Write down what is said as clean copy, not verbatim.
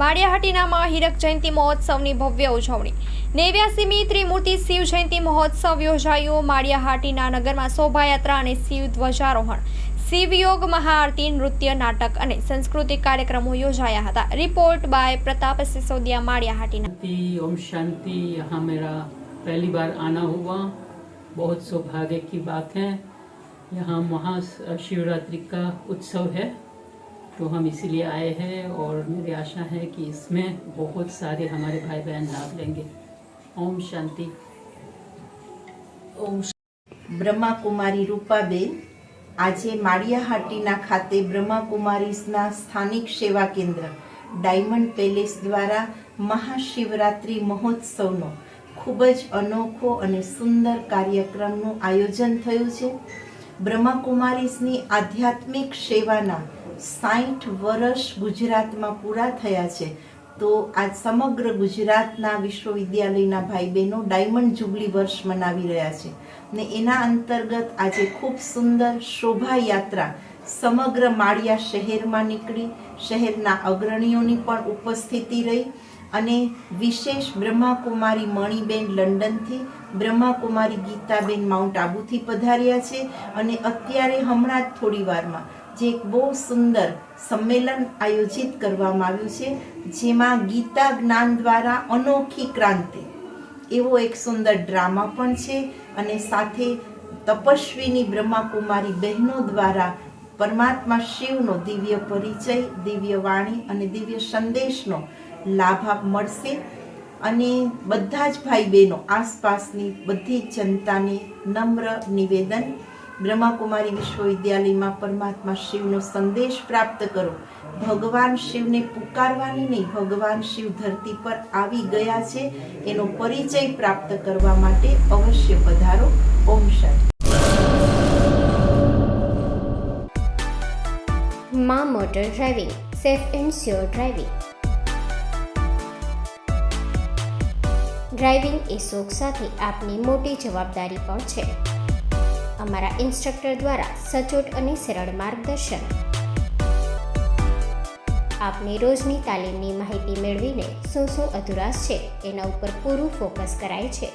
માળિયાહાટીનામાં હીરક જયંતિ મહોત્સવની ભવ્ય ઉજવણી 89મી ત્રિમૂર્તિ શિવ જયંતિ મહોત્સવ યોજાયો। માળિયાહાટીના નગરમાં શોભાયાત્રા અને શિવ ધ્વજારોહણ, શિવયોગ મહાઆરતી, નૃત્ય, નાટક અને सांस्कृतिक कार्यक्रमों योजाया था। Report by Pratap Sisodia, Maliyahati. ओम शांति। यहाँ मेरा पहली बार आना हुआ, बहुत सौभाग्य की बात है। यहाँ महाशिवरात्रि का उत्सव है तो हम इसीलिए आए हैं और मेरी आशा है कि इसमें बहुत सारे हमारे भाई बहन लाभ लेंगे। ओम शांति। ओम। બ્રહ્માકુમારી રૂપાબેન આજે માળિયાહાટીના ખાતે બ્રહ્માકુમારીસના સ્થાનિક સેવા કેન્દ્ર ડાયમંડ પેલેસ દ્વારા મહાશિવરાત્રિ મહોત્સવનો ખૂબ જ અનોખો અને સુંદર કાર્યક્રમનું આયોજન થયું છે। બ્રહ્માકુમારીસની આધ્યાત્મિક સેવાના 60 વર્ષ ગુજરાતમાં પૂરા થયા છે, તો આ સમગ્ર ગુજરાતના વિશ્વવિદ્યાલયના ભાઈ બહેનો ડાયમંડ જુબલી વર્ષ મનાવી રહ્યા છે ને એના અંતર્ગત આજે ખૂબ સુંદર શોભાયાત્રા સમગ્ર માળિયા શહેરમાં નીકળી, શહેરના અગ્રણીઓની પણ ઉપસ્થિતિ રહી અને વિશેષ બ્રહ્માકુમારી મણિબેન લંડનથી, બ્રહ્માકુમારી ગીતાબેન માઉન્ટ આબુથી પધાર્યા છે અને અત્યારે હમણાં જ થોડી વારમાં જે એક બહુ સુંદર સંમેલન આયોજિત કરવામાં આવ્યું છે, જેમાં ગીતા જ્ઞાન દ્વારા અનોખી ક્રાંતિ એવો એક સુંદર ડ્રામા પણ છે અને સાથે તપસ્વીની બ્રહ્માકુમારી બહેનો દ્વારા પરમાત્મા શિવનો દિવ્ય પરિચય, દિવ્ય વાણી અને દિવ્ય સંદેશનો લાભ મળશે અને બધા જ ભાઈ બહેનો આસપાસની બધી જનતાને નમ્ર નિવેદન, બ્રહ્માકુમારી વિશ્વવિદ્યાલયમાં પરમાત્મા શિવનો સંદેશ પ્રાપ્ત કરો। ભગવાન શિવને પુકારવાની નહીં, ભગવાન શિવ ધરતી પર આવી ગયા છે એનો પરિચય પ્રાપ્ત કરવા માટે અવશ્ય પધારો। ઓમ શાંતિ। માં motor driving, safe and sure driving. Driving એ શોખ સાથે આપની મોટી જવાબદારી પણ છે। અમારા ઇન્સ્ટ્રક્ટર દ્વારા સચોટ અને સરળ માર્ગદર્શન આપની રોજની તાલીમની માહિતી મેળવીને શું અધુરાશ છે એના ઉપર પૂરું ફોકસ કરાય છે।